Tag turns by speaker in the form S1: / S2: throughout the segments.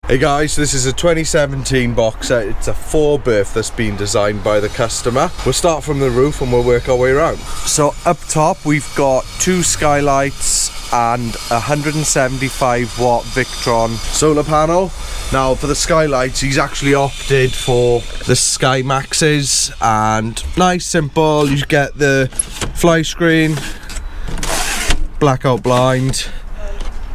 S1: Hey guys, this is a 2017 boxer. It's a 4-berth that's been designed by the customer. We'll start from the roof and we'll work our way around. So up top we've got 2 skylights and a 175 watt Victron solar panel. Now for the skylights he's actually opted for the Sky Maxes, and nice simple. You get the fly screen, blackout blind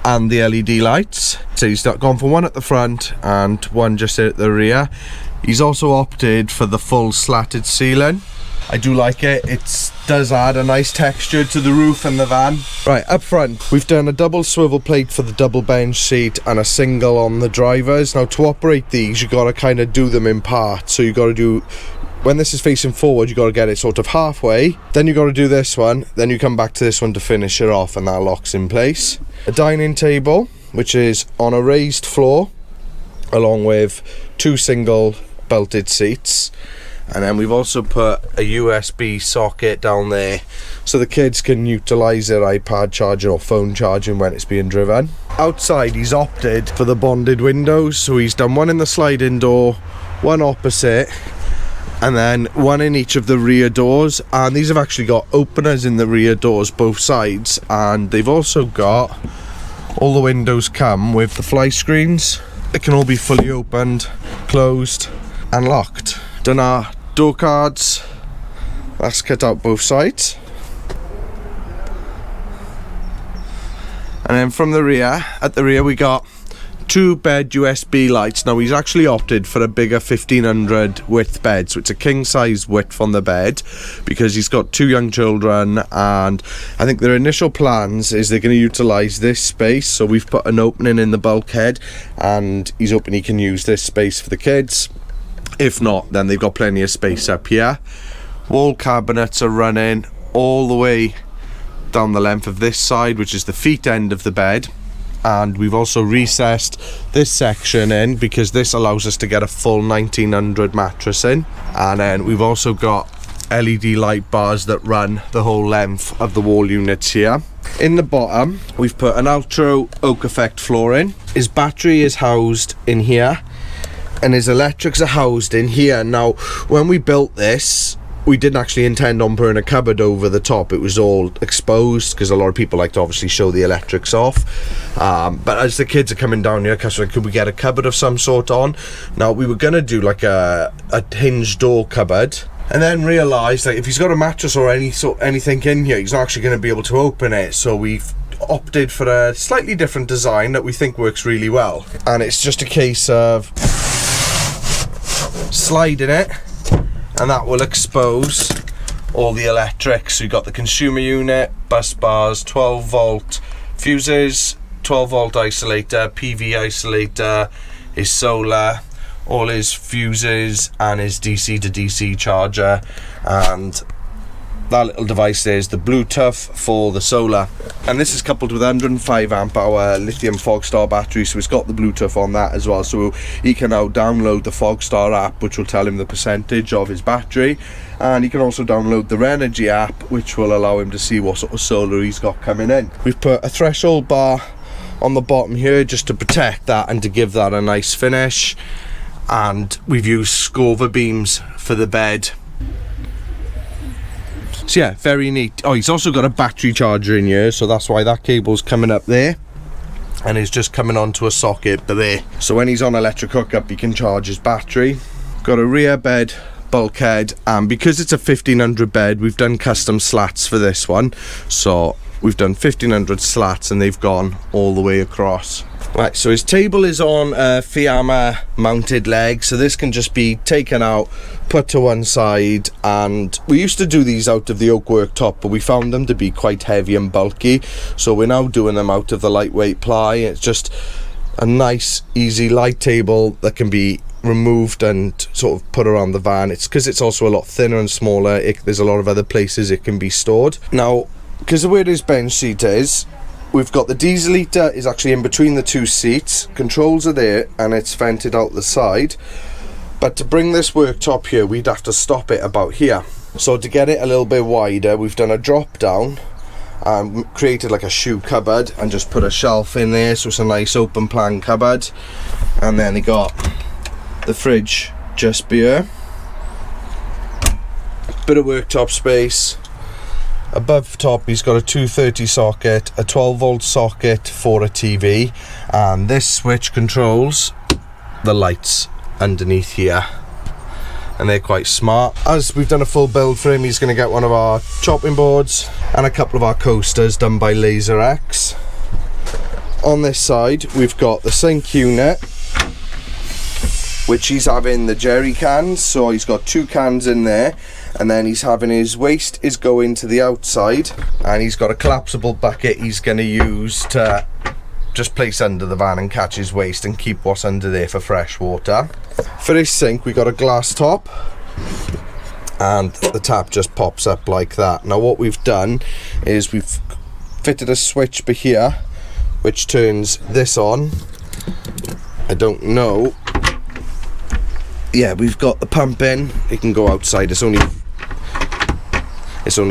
S1: and the LED lights. So he's gone for one at the front and one just at the rear. He's also opted for the full slatted ceiling. I do like it. It does add a nice texture to the roof and the van. Right, up front we've done a double swivel plate for the double bench seat and a single on the drivers. Now to operate these you got to kind of do them in parts. So you got to do, when this is facing forward you got to get it sort of halfway, then you got to do this one, then you come back to this one to finish it off, and that locks in place. A dining table which is on a raised floor along with 2 single belted seats, and then we've also put a USB socket down there so the kids can utilize their iPad charging or phone charging when it's being driven. Outside he's opted for the bonded windows, so he's done one in the sliding door, one opposite, and then one in each of the rear doors. And these have actually got openers in the rear doors both sides, and they've also got, all the windows come with the fly screens. It can all be fully opened, closed and locked. Done our door cards, that's cut out both sides. And then from the rear, at the rear we got 2 bed USB lights. Now he's actually opted for a bigger 1500 width bed, so it's a king size width on the bed because he's got 2 young children, and I think their initial plans is they're going to utilize this space. So we've put an opening in the bulkhead and he's hoping he can use this space for the kids. If not, then they've got plenty of space up here. Wall cabinets are running all the way down the length of this side, which is the feet end of the bed. And we've also recessed this section in because this allows us to get a full 1900 mattress in. And then we've also got LED light bars that run the whole length of the wall units here. In the bottom we've put an Ultra oak effect flooring. His battery is housed in here and his electrics are housed in here. Now when we built this we didn't actually intend on putting a cupboard over the top. It was all exposed because a lot of people like to obviously show the electrics off. But as the kids are coming down here, customer, could we get a cupboard of some sort on? Now we were going to do like a hinge door cupboard, and then realised that if he's got a mattress or anything in here, he's not actually going to be able to open it. So we've opted for a slightly different design that we think works really well. And it's just a case of sliding it, and that will expose all the electrics. So you've got the consumer unit, bus bars, 12 volt fuses, 12 volt isolator, PV isolator, his solar, all his fuses and his DC to DC charger, and that little device there is the Bluetooth for the solar. And this is coupled with 105 amp hour lithium Fogstar battery, so it's got the Bluetooth on that as well. So he can now download the Fogstar app, which will tell him the percentage of his battery, and he can also download the Vanology app, which will allow him to see what sort of solar he's got coming in. We've put a threshold bar on the bottom here just to protect that and to give that a nice finish, and we've used Scover beams for the bed. So yeah, very neat. Oh, he's also got a battery charger in here, so that's why that cable's coming up there and is just coming onto a socket there. So when he's on electric hookup he can charge his battery. Got a rear bed bulkhead, and because it's a 1500 bed we've done custom slats for this one. So we've done 1500 slats and they've gone all the way across. Right, so his table is on a Fiamma mounted leg, so this can just be taken out, put to one side, and we used to do these out of the oak worktop, but we found them to be quite heavy and bulky, so we're now doing them out of the lightweight ply. It's just a nice easy light table that can be removed and sort of put around the van. It's because it's also a lot thinner and smaller, there's a lot of other places it can be stored. Now because of where this bench seat is, we've got the diesel heater is actually in between the 2 seats, controls are there and it's vented out the side. But to bring this worktop here we'd have to stop it about here. So to get it a little bit wider we've done a drop down created like a shoe cupboard and just put a shelf in there, so it's a nice open plan cupboard. And then he got the fridge just here, bit of worktop space. Above top he's got a 230 socket, a 12 volt socket for a TV, and this switch controls the lights underneath here, and they're quite smart. As we've done a full build for him, he's going to get one of our chopping boards and a couple of our coasters done by Laser X. On this side we've got the sink unit, which he's having the jerry cans, so he's got 2 cans in there, and then he's having his waste is going to the outside, and he's got a collapsible bucket he's going to use to just place under the van and catch his waste and keep what's under there for fresh water. For his sink we got a glass top, and the tap just pops up like that. Now what we've done is we've fitted a switch here which turns this on. I don't know, yeah, we've got the pump in, it can go outside, it's only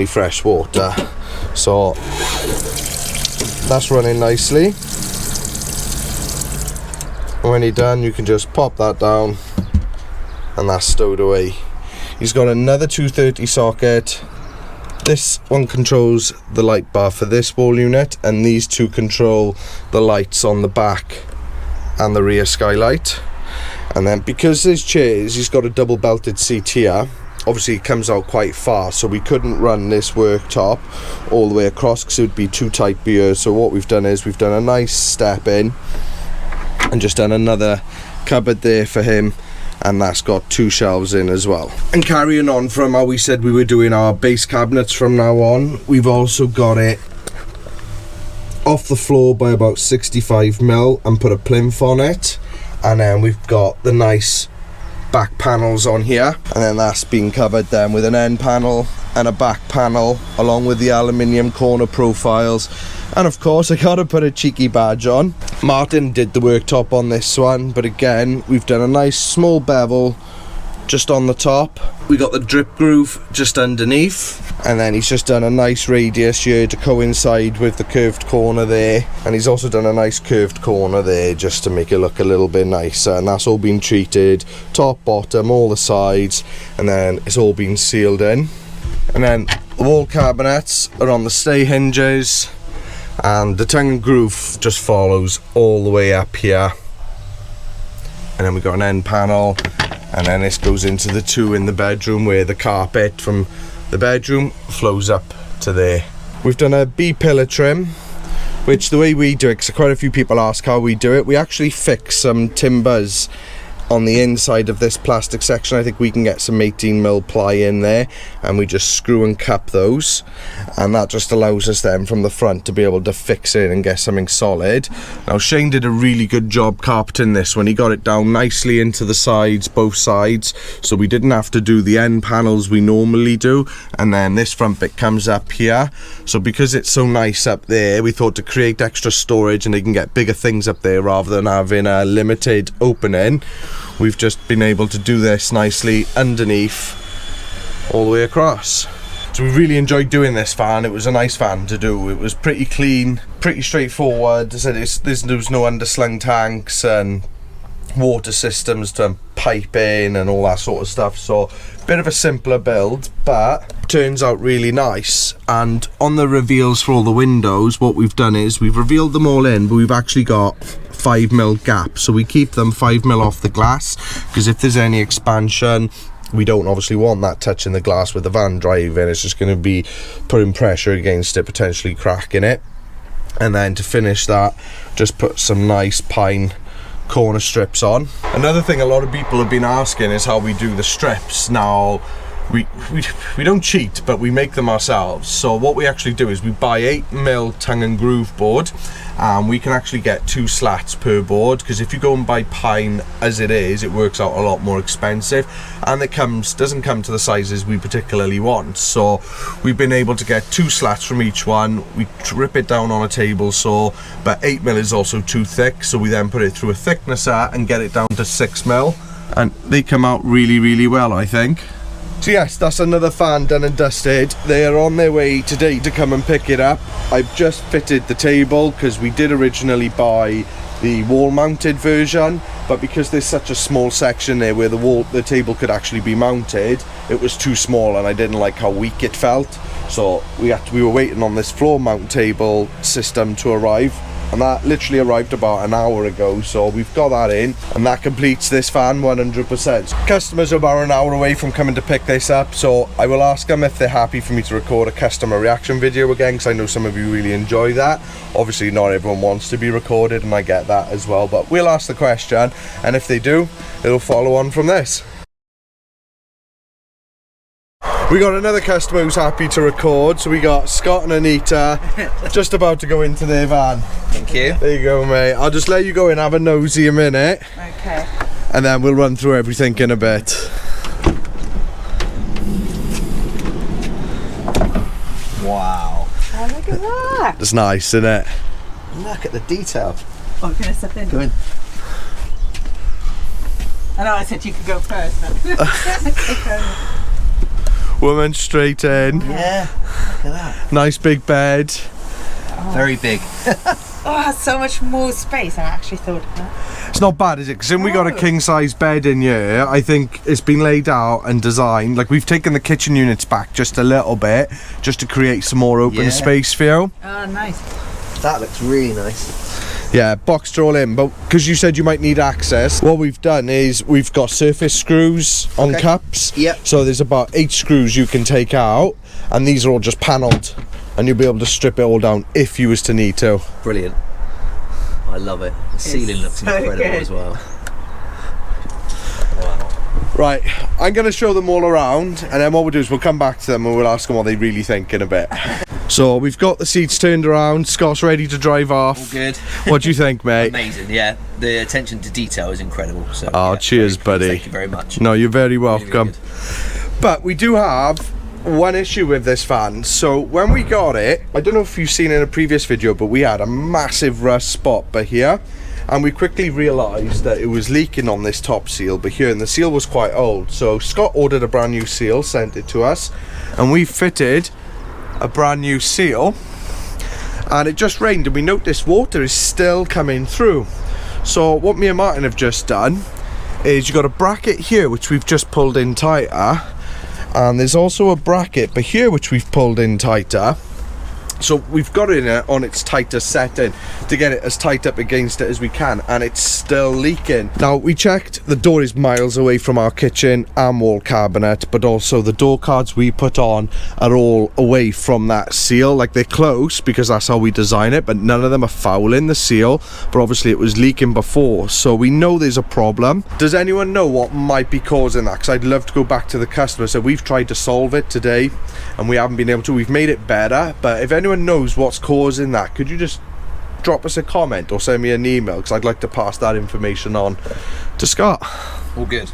S1: fresh water, so that's running nicely. When you're done you can just pop that down and that's stowed away. He's got another 230 socket. This one controls the light bar for this wall unit, and these two control the lights on the back and the rear skylight. And then because his chairs, he's got a double belted seat here, obviously it comes out quite far, so we couldn't run this worktop all the way across because it would be too tight here. So what we've done is we've done a nice step in and just done another cupboard there for him, and that's got 2 shelves in as well. And carrying on from how we said we were doing our base cabinets from now on, we've also got it off the floor by about 65mm and put a plinth on it, and then we've got the nice back panels on here, and then that's been covered then with an end panel and a back panel along with the aluminium corner profiles. And of course I gotta put a cheeky badge on. Martin did the worktop on this one, but again we've done a nice small bevel just on the top. We got the drip groove just underneath, and then he's just done a nice radius here to coincide with the curved corner there, and he's also done a nice curved corner there just to make it look a little bit nicer. And that's all been treated, top, bottom, all the sides, and then it's all been sealed in. And then the wall cabinets are on the stay hinges, and the tongue and groove just follows all the way up here. And then we've got an end panel, and then this goes into the 2 in the bedroom where the carpet from the bedroom flows up to there. We've done a B-pillar trim, which the way we do it, because quite a few people ask how we do it, we actually fix some timbers on the inside of this plastic section. I think we can get some 18mm ply in there, and we just screw and cap those, and that just allows us then from the front to be able to fix it and get something solid. Now Shane did a really good job carpeting this when he got it down nicely into the sides, both sides, so we didn't have to do the end panels we normally do, and then this front bit comes up here. So because it's so nice up there, we thought to create extra storage and they can get bigger things up there rather than having a limited opening, we've just been able to do this nicely underneath all the way across. So we really enjoyed doing this van. It was a nice van to do. It was pretty clean, pretty straightforward. As I said, there was no underslung tanks and water systems to pipe in and all that sort of stuff, so bit of a simpler build, but turns out really nice. And on the reveals for all the windows, what we've done is we've revealed them all in, but we've actually got 5mm gap, so we keep them 5mm off the glass, because if there's any expansion, we don't obviously want that touching the glass with the van driving. It's just going to be putting pressure against it, potentially cracking it. And then to finish that, just put some nice pine corner strips on. Another thing a lot of people have been asking is how we do the strips. Now we don't cheat, but we make them ourselves. So what we actually do is we buy 8mm tongue and groove board, and we can actually get 2 slats per board, because if you go and buy pine as it is, it works out a lot more expensive, and it doesn't come to the sizes we particularly want. So we've been able to get 2 slats from each one. We rip it down on a table saw, but 8mm is also too thick, so we then put it through a thicknesser and get it down to 6mm, and they come out really, really well, I think. So yes, that's another fan done and dusted. They are on their way today to come and pick it up. I've just fitted the table because we did originally buy the wall mounted version, but because there's such a small section there where the table could actually be mounted, it was too small and I didn't like how weak it felt. So we were waiting on this floor mount table system to arrive, and that literally arrived about an hour ago, so we've got that in, and that completes this fan 100%. Customers are about an hour away from coming to pick this up, so I will ask them if they're happy for me to record a customer reaction video again, because I know some of you really enjoy that. Obviously not everyone wants to be recorded, and I get that as well, but we'll ask the question, and if they do, it'll follow on from this. We got another customer who's happy to record, so we got Scott and Anita just about to go into their van.
S2: Thank you.
S1: There you go, mate. I'll just let you go and have a nosy a minute.
S3: Okay.
S1: And then we'll run through everything in a bit.
S2: Wow.
S3: Oh, look at that.
S1: It's nice, isn't it?
S2: Look at the detail.
S3: Oh, I'm going to step in.
S2: Go in.
S3: I know I said you could go first. But
S1: Woman straight in.
S2: Yeah. Look at that.
S1: Nice big bed.
S2: Very big.
S3: oh, so much more space I actually thought of that.
S1: It's not bad, is it? Because then we got a king size bed in here. I think it's been laid out and designed. Like, we've taken the kitchen units back just a little bit, just to create some more open space for you.
S3: Oh, nice.
S2: That looks really nice.
S1: Yeah, boxed all in, but because you said you might need access, what we've done is we've got surface screws on cups.
S2: Yep.
S1: So there's about 8 screws you can take out, and these are all just panelled, and you'll be able to strip it all down if you was to need to.
S2: Brilliant. I love it. The ceiling looks
S3: so
S2: incredible
S3: good.
S2: as well. Wow.
S1: Right, I'm going to show them all around, and then what we'll do is we'll come back to them and we'll ask them what they really think in a bit. So we've got the seats turned around, Scott's ready to drive off.
S2: All good.
S1: What do you think, mate?
S2: Amazing, yeah. The attention to detail is incredible. So,
S1: Oh,
S2: yeah,
S1: cheers,
S2: very pleased.
S1: buddy.
S2: Thank you very much.
S1: No, you're very
S2: Really,
S1: welcome.
S2: really
S1: But we do have one issue with this fan. So when we got it, I don't know if you've seen in a previous video, but we had a massive rust spot by here, and we quickly realised that it was leaking on this top seal but here, and the seal was quite old. So Scott ordered a brand new seal, sent it to us, and we fitted a brand new seal, and it just rained and we noticed water is still coming through. So what me and Martin have just done is you got a bracket here which we've just pulled in tighter, and there's also a bracket but here which we've pulled in tighter. So we've got it in on its tightest setting to get it as tight up against it as we can, and it's still leaking. Now we checked, the door is miles away from our kitchen and wall cabinet, but also the door cards we put on are all away from that seal. Like, they're close because that's how we design it, but none of them are fouling the seal. But obviously it was leaking before, so we know there's a problem. Does anyone know what might be causing that? Because I'd love to go back to the customer. So we've tried to solve it today and we haven't been able to. We've made it better, but if anyone knows what's causing that, could you just drop us a comment or send me an email, because I'd like to pass that information on to Scott.
S2: All good.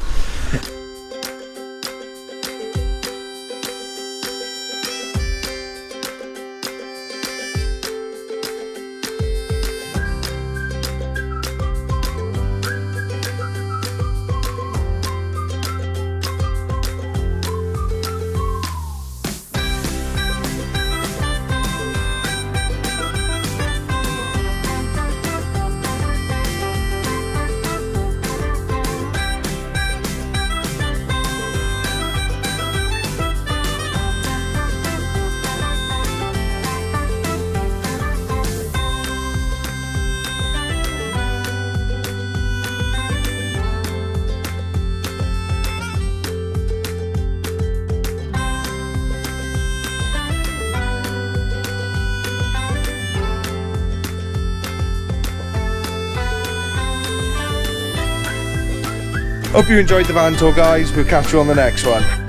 S1: Hope you enjoyed the van tour, guys. We'll catch you on the next one.